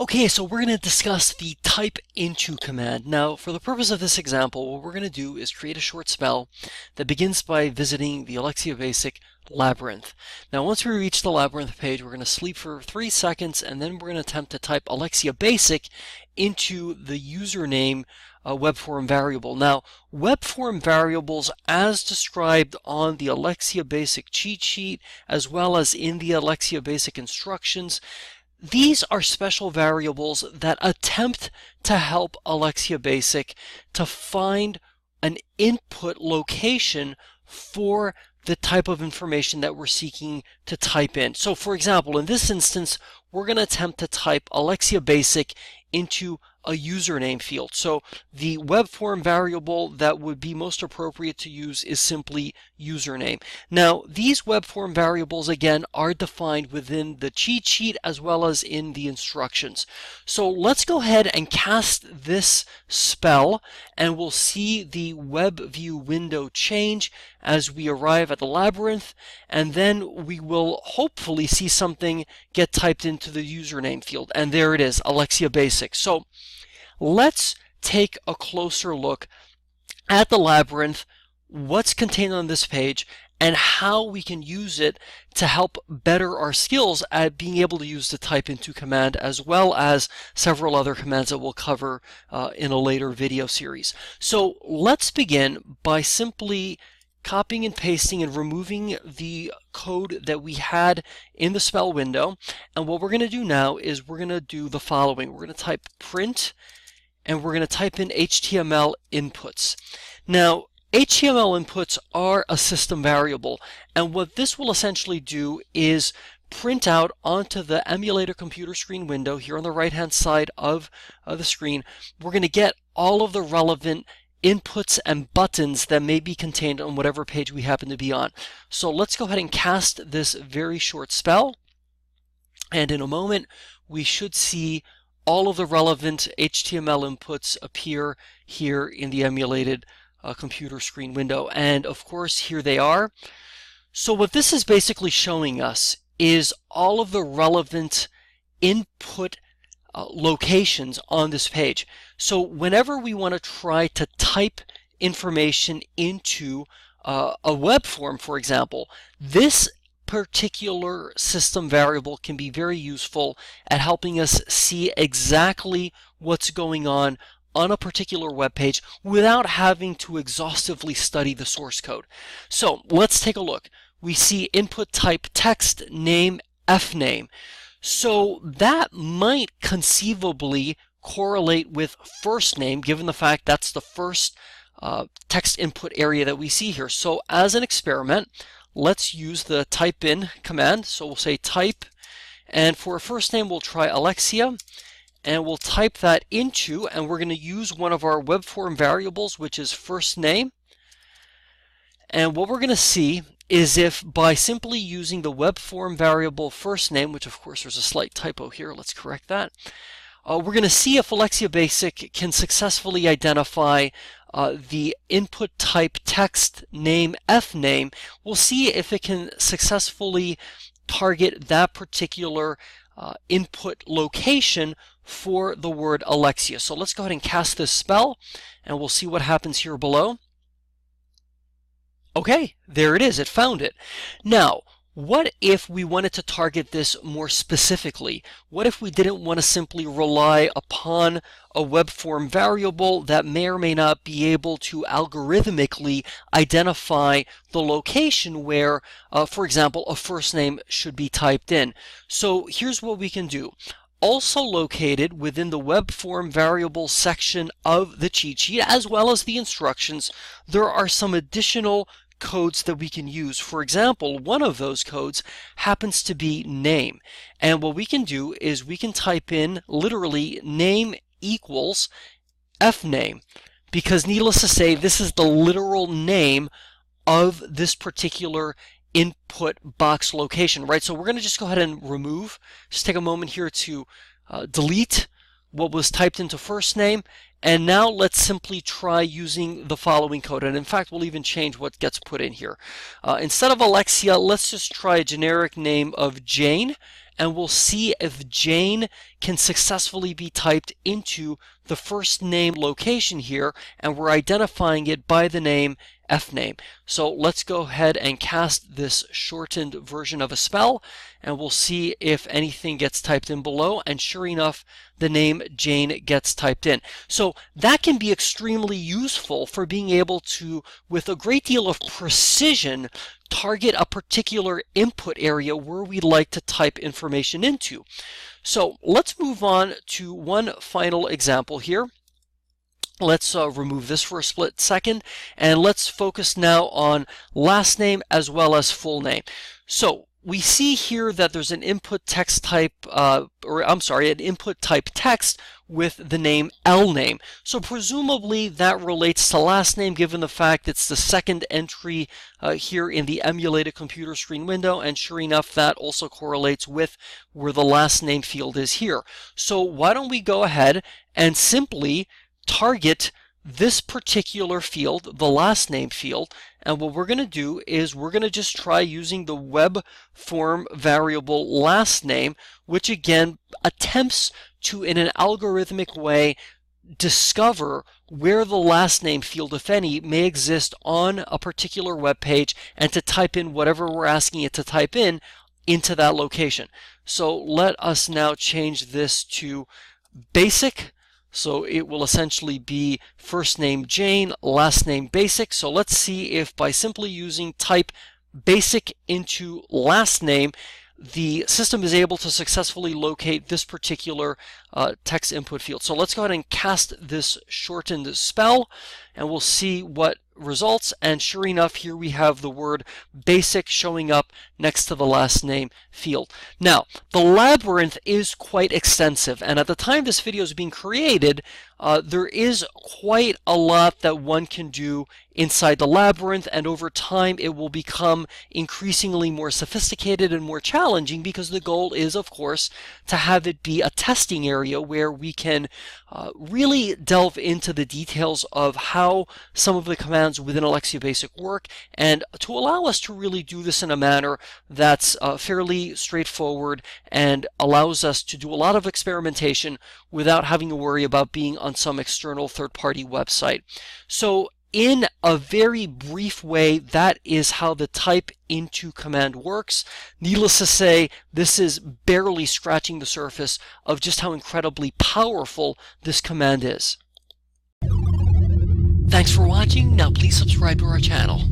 Okay, so we're going to discuss the type into command. Now, for the purpose of this example, what we're going to do is create a short spell that begins by visiting the Alexia BASIC labyrinth. Now, once we reach the labyrinth page, we're going to sleep for 3 seconds, and then we're going to attempt to type Alexia BASIC into the username web form variable. Now, web form variables, as described on the Alexia BASIC cheat sheet, as well as in the Alexia BASIC instructions, these are special variables that attempt to help Alexia BASIC to find an input location for the type of information that we're seeking to type in. So for example, in this instance, we're going to attempt to type Alexia BASIC into a username field. So the web form variable that would be most appropriate to use is simply username. Now, these web form variables, again, are defined within the cheat sheet as well as in the instructions. So let's go ahead and cast this spell, and we'll see the web view window change as we arrive at the labyrinth, and then we will hopefully see something get typed into the username field. And there it is, Alexia BASIC. So let's take a closer look at the labyrinth, what's contained on this page, and how we can use it to help better our skills at being able to use the type into command, as well as several other commands that we'll cover in a later video series. So let's begin by simply copying and pasting and removing the code that we had in the spell window. And what we're going to do now is we're going to do the following. We're going to type print, and we're going to type in HTML inputs. Now, HTML inputs are a system variable, and what this will essentially do is print out onto the emulator computer screen window here on the right hand side of the screen. We're going to get all of the relevant inputs and buttons that may be contained on whatever page we happen to be on. So let's go ahead and cast this very short spell, and in a moment we should see all of the relevant HTML inputs appear here in the emulated computer screen window. And of course, here they are. So what this is basically showing us is all of the relevant input locations on this page. So whenever we want to try to type information into a web form, for example, this particular system variable can be very useful at helping us see exactly what's going on a particular web page without having to exhaustively study the source code. So let's take a look. We see input type text, name, fname. So that might conceivably correlate with first name, given the fact that's the first text input area that we see here. So as an experiment, let's use the type in command. So we'll say type, and for a first name we'll try Alexia, and we'll type that into, and we're going to use one of our web form variables, which is first name. And what we're going to see is if by simply using the web form variable first name, which of course there's a slight typo here, let's correct that, we're going to see if Alexia BASIC can successfully identify the input type text, name, fname. We'll see if it can successfully target that particular input location for the word Alexia. So let's go ahead and cast this spell, and we'll see what happens here below. Okay, there it is. It found it. Now, what if we wanted to target this more specifically? What if we didn't want to simply rely upon a web form variable that may or may not be able to algorithmically identify the location where, for example, a first name should be typed in? So here's what we can do. Also located within the web form variable section of the cheat sheet, as well as the instructions, there are some additional codes that we can use. For example, one of those codes happens to be name. And what we can do is we can type in literally name equals fname, because needless to say, this is the literal name of this particular input box location, right? So we're going to just go ahead and just take a moment here to delete what was typed into first name, and now let's simply try using the following code. And in fact, we'll even change what gets put in here. Instead of Alexia, let's just try a generic name of Jane, and we'll see if Jane can successfully be typed into the first name location here, and we're identifying it by the name fname. So let's go ahead and cast this shortened version of a spell, and we'll see if anything gets typed in below, and sure enough, the name Jane gets typed in. So that can be extremely useful for being able to, with a great deal of precision, target a particular input area where we'd like to type information into. So let's move on to one final example here. Let's remove this for a split second, and let's focus now on last name as well as full name. So we see here that there's an input text type, an input type text with the name Lname. So presumably that relates to last name, given the fact it's the second entry here in the emulated computer screen window, and sure enough, that also correlates with where the last name field is here. So why don't we go ahead and simply target this particular field, the last name field, and what we're going to do is we're going to just try using the web form variable last name, which again attempts to, in an algorithmic way, discover where the last name field, if any, may exist on a particular web page, and to type in whatever we're asking it to type in into that location. So let us now change this to basic. So it will essentially be first name Jane, last name basic. So let's see if by simply using type basic into last name, the system is able to successfully locate this particular text input field. So let's go ahead and cast this shortened spell, and we'll see what results. And sure enough, here we have the word basic showing up next to the last name field. Now, the labyrinth is quite extensive, and at the time this video is being created, there is quite a lot that one can do inside the labyrinth, and over time it will become increasingly more sophisticated and more challenging, because the goal is, of course, to have it be a testing area where we can really delve into the details of how some of the commands within Alexia BASIC work, and to allow us to really do this in a manner that's fairly straightforward and allows us to do a lot of experimentation without having to worry about being on some external third-party website. So in a very brief way, that is how the type into command works. Needless to say, this is barely scratching the surface of just how incredibly powerful this command is. Thanks for watching. Now please subscribe to our channel.